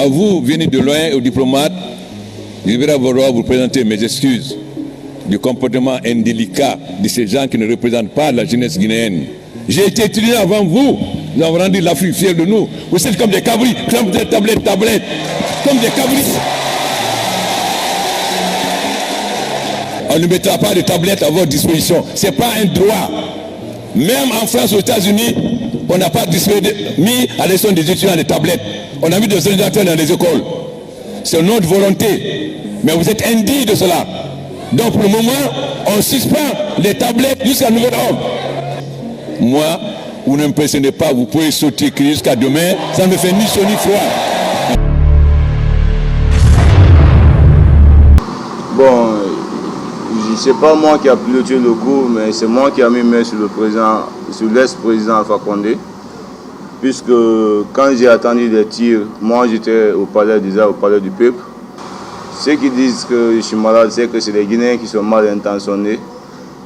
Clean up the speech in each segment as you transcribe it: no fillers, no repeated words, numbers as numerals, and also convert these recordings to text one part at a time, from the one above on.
À vous, venez de loin, aux diplomates, je vais vouloir vous présenter mes excuses du comportement indélicat de ces gens qui ne représentent pas la jeunesse guinéenne. J'ai été étudiant avant vous, nous avons rendu l'Afrique fière de nous. Vous êtes comme des cabris, comme des tablettes, comme des cabris. On ne mettra pas de tablettes à votre disposition. Ce n'est pas un droit. Même en France, aux États-Unis, on n'a pas mis à l'élection des étudiants des tablettes. On a mis des ordinateurs dans les écoles. C'est notre volonté. Mais vous êtes indigne de cela. Donc pour le moment, on suspend les tablettes jusqu'à nouvel ordre. Moi, vous ne me pressionnez pas, vous pouvez sauter jusqu'à demain, ça ne me fait ni chaud ni froid. Bon, c'est pas moi qui a piloté le coup, mais c'est moi qui a mis main sur le président, sur l'ex-président Alpha Condé. Puisque quand j'ai attendu les tirs, moi j'étais au palais déjà, au palais du peuple. Ceux qui disent que je suis malade, c'est que c'est les Guinéens qui sont mal intentionnés,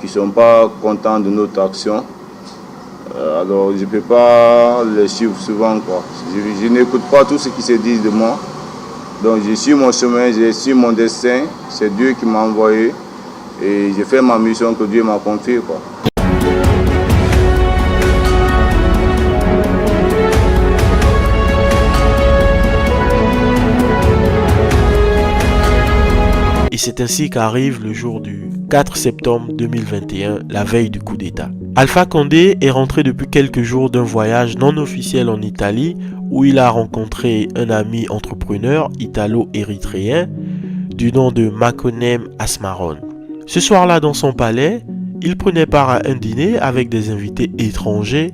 qui ne sont pas contents de notre action. Alors je ne peux pas les suivre souvent, quoi. Je n'écoute pas tout ce qui se dit de moi. Donc je suis mon chemin, je suis mon destin. C'est Dieu qui m'a envoyé. Et j'ai fait ma mission que Dieu m'a confiée, quoi. Et c'est ainsi qu'arrive le jour du 4 septembre 2021, la veille du coup d'État. Alpha Condé est rentré depuis quelques jours d'un voyage non officiel en Italie où il a rencontré un ami entrepreneur italo-érythréen du nom de Makonem Asmaron. Ce soir-là, dans son palais, il prenait part à un dîner avec des invités étrangers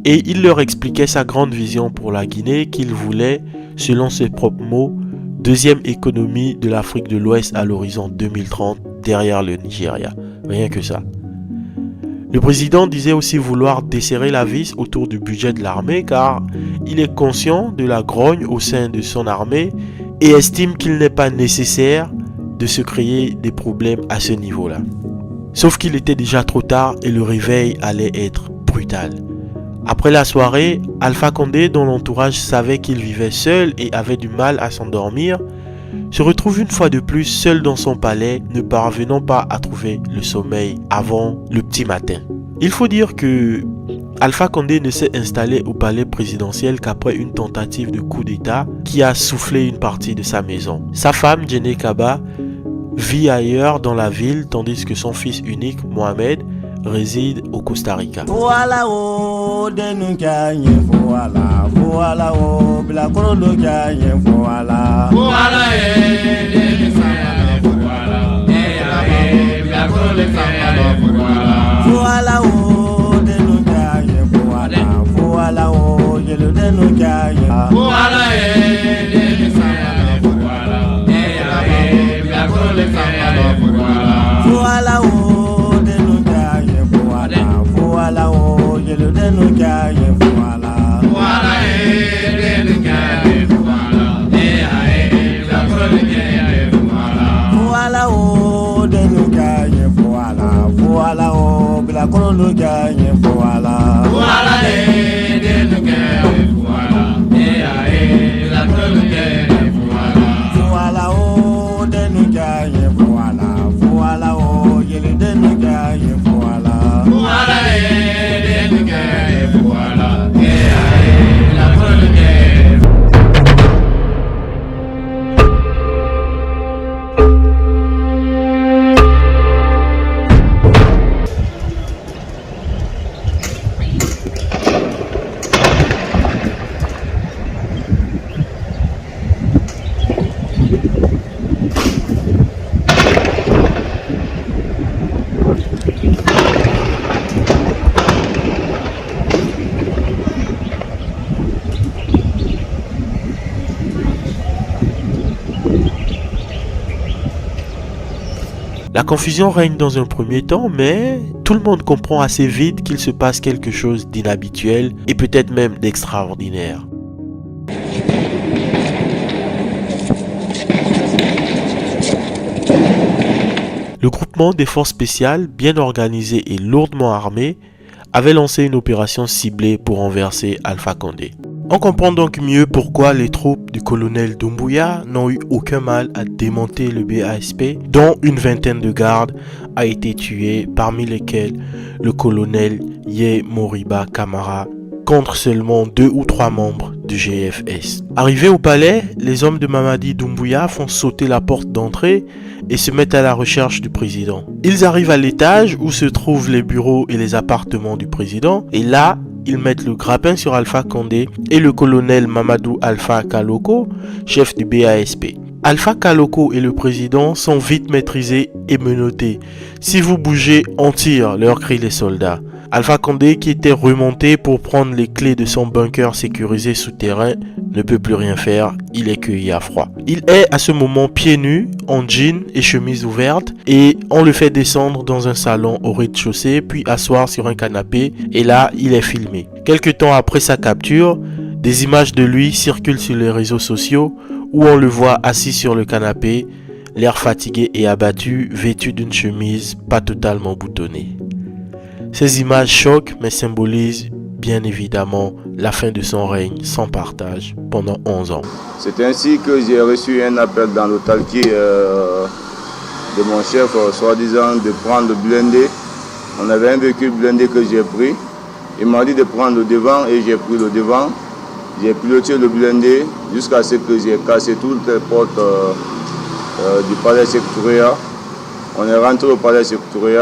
et il leur expliquait sa grande vision pour la Guinée qu'il voulait, selon ses propres mots, deuxième économie de l'Afrique de l'Ouest à l'horizon 2030 derrière le Nigeria. Rien que ça. Le président disait aussi vouloir desserrer la vis autour du budget de l'armée car il est conscient de la grogne au sein de son armée et estime qu'il n'est pas nécessaire de se créer des problèmes à ce niveau-là. Sauf qu'il était déjà trop tard et le réveil allait être brutal. Après la soirée, Alpha Condé, dont l'entourage savait qu'il vivait seul et avait du mal à s'endormir, se retrouve une fois de plus seul dans son palais, ne parvenant pas à trouver le sommeil avant le petit matin. Il faut dire que Alpha Condé ne s'est installé au palais présidentiel qu'après une tentative de coup d'État qui a soufflé une partie de sa maison. Sa femme, Djene Kaba, vit ailleurs dans la ville tandis que son fils unique, Mohamed, réside au Costa Rica. Voilà oh denu kanye voilà voilà oh bla korondo kanye voilà voilà denu kanye voilà bla korondo kanye voilà oh denu kanye voilà oh yelo denu kanye voilà denu kanye voilà bla korondo kanye voilà oh voilà oh yelo denu kanye voilà voilà denu kanye voilà la korondo kanye voilà oh denu kanye voilà oh bla korondo kanye voilà voilà denu kanye voilà la korondo kanye voilà oh denu kanye voilà oh yelo denu kanye voilà La confusion règne dans un premier temps, mais tout le monde comprend assez vite qu'il se passe quelque chose d'inhabituel et peut-être même d'extraordinaire. Le groupement des forces spéciales, bien organisé et lourdement armé, avait lancé une opération ciblée pour renverser Alpha Condé. On comprend donc mieux pourquoi les troupes du colonel Doumbouya n'ont eu aucun mal à démonter le BASP, dont une vingtaine de gardes a été tués, parmi lesquels le colonel Yé Moriba Kamara, contre seulement 2 ou 3 membres du GFS. Arrivés au palais, les hommes de Mamadi Doumbouya font sauter la porte d'entrée et se mettent à la recherche du président. Ils arrivent à l'étage où se trouvent les bureaux et les appartements du président, et là, ils mettent le grappin sur Alpha Condé et le colonel Mamadou Alpha Kaloko, chef du BASP. Alpha Kaloko et le président sont vite maîtrisés et menottés. Si vous bougez, on tire, leur crient les soldats. Alpha Condé, qui était remonté pour prendre les clés de son bunker sécurisé souterrain, ne peut plus rien faire, il est cueilli à froid. Il est à ce moment pieds nus, en jean et chemise ouverte, et on le fait descendre dans un salon au rez-de-chaussée, puis asseoir sur un canapé, et là, il est filmé. Quelque temps après sa capture, des images de lui circulent sur les réseaux sociaux, où on le voit assis sur le canapé, l'air fatigué et abattu, vêtu d'une chemise pas totalement boutonnée. Ces images choquent mais symbolisent bien évidemment la fin de son règne sans partage pendant 11 ans. C'est ainsi que j'ai reçu un appel dans le talquier de mon chef, soi-disant de prendre le blindé. On avait un véhicule blindé que j'ai pris. Il m'a dit de prendre le devant et j'ai pris le devant. J'ai piloté le blindé jusqu'à ce que j'ai cassé toutes les portes du palais sectoriel. On est rentré au palais sectoriel.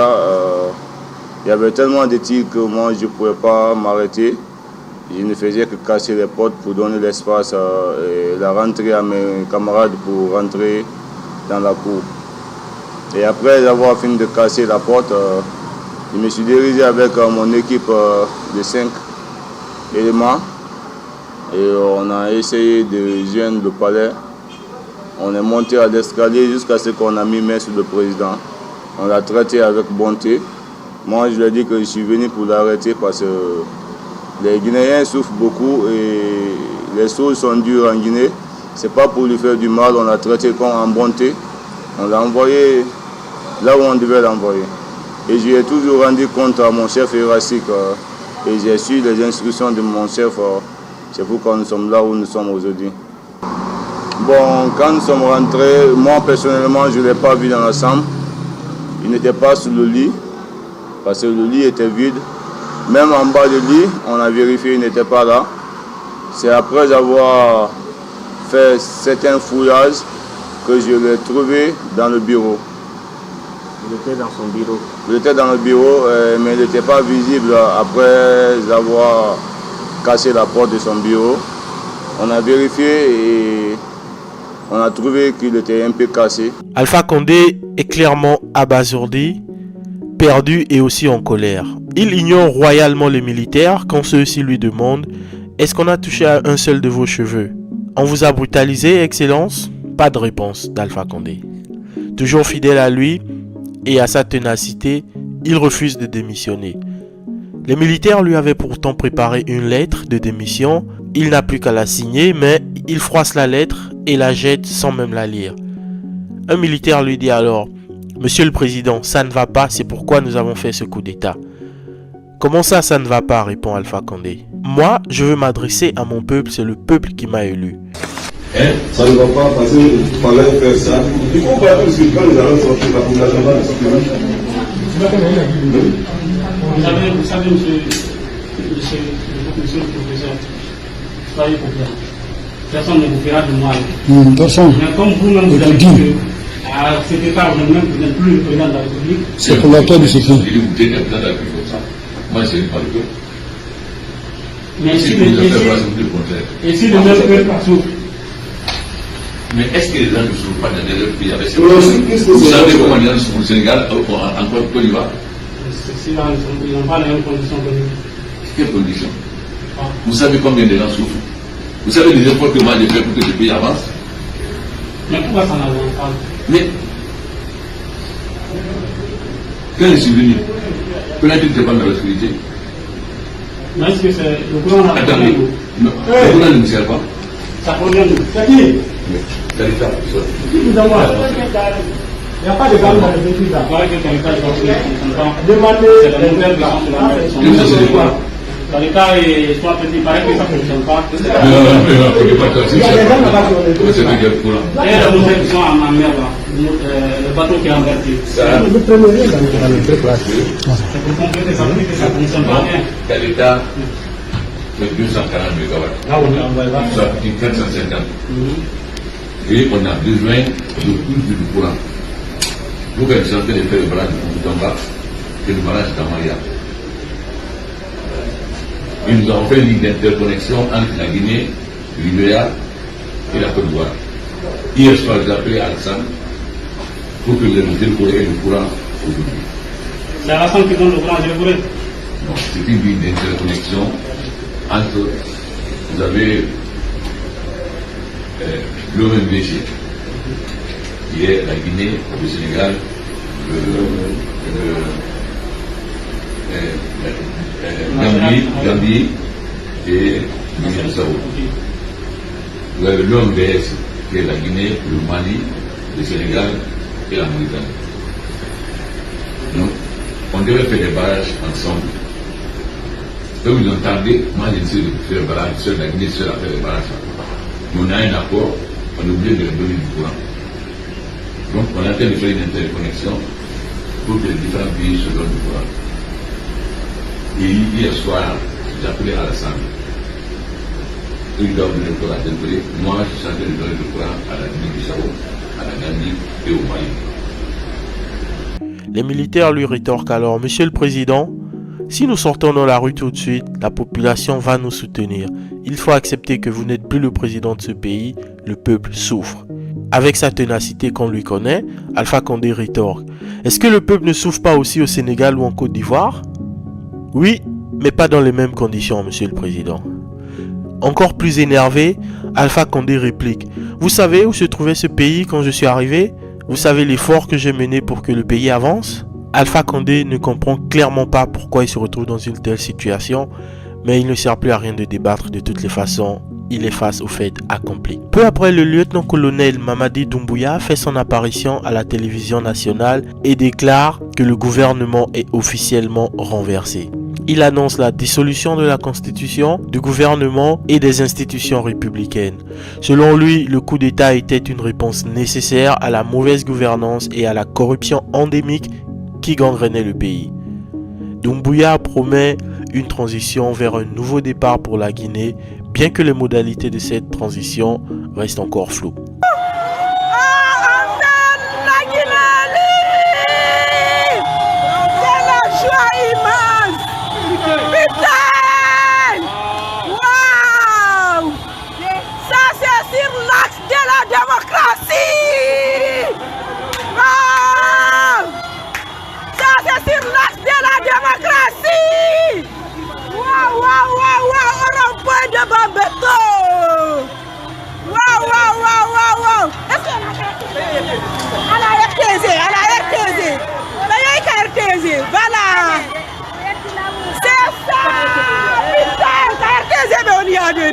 Il y avait tellement de tirs que moi je ne pouvais pas m'arrêter. Je ne faisais que casser les portes pour donner l'espace et la rentrée à mes camarades pour rentrer dans la cour. Et après avoir fini de casser la porte, je me suis dirigé avec mon équipe de 5 éléments. Et on a essayé de joindre le palais. On est monté à l'escalier jusqu'à ce qu'on a mis main sur le président. On l'a traité avec bonté. Moi, je lui ai dit que je suis venu pour l'arrêter parce que les Guinéens souffrent beaucoup et les choses sont dures en Guinée. Ce n'est pas pour lui faire du mal, on l'a traité comme en bonté. On l'a envoyé là où on devait l'envoyer. Et je lui ai toujours rendu compte à mon chef hiérarchique et j'ai su les instructions de mon chef. C'est pourquoi nous sommes là où nous sommes aujourd'hui. Bon, quand nous sommes rentrés, moi personnellement, je ne l'ai pas vu dans la chambre. Il n'était pas sous le lit. Parce que le lit était vide. Même en bas du lit, on a vérifié, il n'était pas là. C'est après avoir fait certains fouillages que je l'ai trouvé dans le bureau. Il était dans son bureau? Il était dans le bureau, mais il n'était pas visible après avoir cassé la porte de son bureau. On a vérifié et on a trouvé qu'il était un peu cassé. Alpha Condé est clairement abasourdi, perdu et aussi en colère. Il ignore royalement les militaires quand ceux-ci lui demandent « Est-ce qu'on a touché à un seul de vos cheveux ? On vous a brutalisé, Excellence ?» Pas de réponse d'Alpha Condé. Toujours fidèle à lui et à sa ténacité, il refuse de démissionner. Les militaires lui avaient pourtant préparé une lettre de démission. Il n'a plus qu'à la signer, mais il froisse la lettre et la jette sans même la lire. Un militaire lui dit alors « Monsieur le Président, ça ne va pas, c'est pourquoi nous avons fait ce coup d'État. » « Comment ça ne va pas ?» répond Alpha Condé. « Moi, je veux m'adresser à mon peuple, c'est le peuple qui m'a élu. » Ça ne va pas parce qu'il fallait faire ça. Il faut pas que quand nous allons sortir, la population va nous soutenir. Vous savez, monsieur le professeur, soyez populaire. Personne ne vous fera de mal. Mais comme vous-même vous avez dit que à cet état, vous n'êtes plus le président de la République. C'est pour l'accord de ce film. Moi, je ne sais pas le cœur. Mais si le même peuple souffre. Mais est-ce que les gens ne souffrent pas dans leur pays avec ces Vous savez comment les gens souffrent au Sénégal, encore Côte d'Ivoire? Ils n'ont pas les mêmes conditions que nous. Quelles conditions? Vous savez combien de gens souffrent? Vous savez les efforts que moi j'ai fait pour que ce pays avance? Mais pourquoi ça n'avance pas? Mais quand je suis venu, quand tu n'étais pas dans la sécurité? Mais est-ce que c'est le gouvernement? Attendez, le gouvernement ne me sert pas. Ça provient de c'est qui? C'est l'État. Qui vous envoie? Il n'y a pas de gamme dans les études là. Demandez. C'est la nouvelle de la Dans le cas, soit petit, il paraît que ça ne fonctionne pas. Non, c'est le courant. Et la bouteille qui sont en mer, le bateau qui est inverti. C'est pour compléter ça, que ça ne fonctionne pas bien. Dans l'État, c'est 240 mégawatts. Ça coûte 450. Et on a besoin de plus du courant. Vous pouvez être en train de faire le barrage de Koutamba et le barrage d'Amaya. Ils nous ont fait une ligne d'interconnexion entre la Guinée, l'Ibéria et la Côte d'Ivoire. Hier soir, j'ai appelé Alassane pour que les montées le courant aujourd'hui. C'est Alassane qui donne le courant, je le voudrais. Non, c'est une ligne d'interconnexion entre, vous avez l'OMVG, qui est la Guinée, le Sénégal, Gambie et Guinée-Bissau. Vous avez l'OMVS, qui est la Guinée, le Mali, le Sénégal et la Mauritanie. Donc, on devait faire des barrages ensemble. Donc, ils ont tardé, moi j'ai essayé de faire des barrages, seul la Guinée seule a fait des barrages. Mais on a un accord, on est obligé de leur donner du courant. Donc, on a en train de faire une interconnexion pour que les différents pays se donnent du courant. Et hier soir, j'ai appelé Alassane. Il doit donner le courant à Dembélé. Moi, je suis en train de donner le courant à la Guinée-Bissau, à la Gambie et au Mali. Les militaires lui rétorquent alors: Monsieur le Président, si nous sortons dans la rue tout de suite, la population va nous soutenir. Il faut accepter que vous n'êtes plus le président de ce pays, le peuple souffre. Avec sa ténacité qu'on lui connaît, Alpha Condé rétorque: est-ce que le peuple ne souffre pas aussi au Sénégal ou en Côte d'Ivoire? Oui, mais pas dans les mêmes conditions, Monsieur le Président. Encore plus énervé, Alpha Condé réplique: vous savez où se trouvait ce pays quand je suis arrivé? Vous savez l'effort que j'ai mené pour que le pays avance? Alpha Condé ne comprend clairement pas pourquoi il se retrouve dans une telle situation, mais il ne sert plus à rien de débattre de toutes les façons. Il est face au fait accompli. Peu après, le lieutenant-colonel Mamadi Doumbouya fait son apparition à la télévision nationale et déclare que le gouvernement est officiellement renversé. Il annonce la dissolution de la constitution, du gouvernement et des institutions républicaines. Selon lui, le coup d'État était une réponse nécessaire à la mauvaise gouvernance et à la corruption endémique qui gangrenait le pays. Doumbouya promet une transition vers un nouveau départ pour la Guinée, bien que les modalités de cette transition restent encore floues. Voilà. C'est ça, putain, ça a été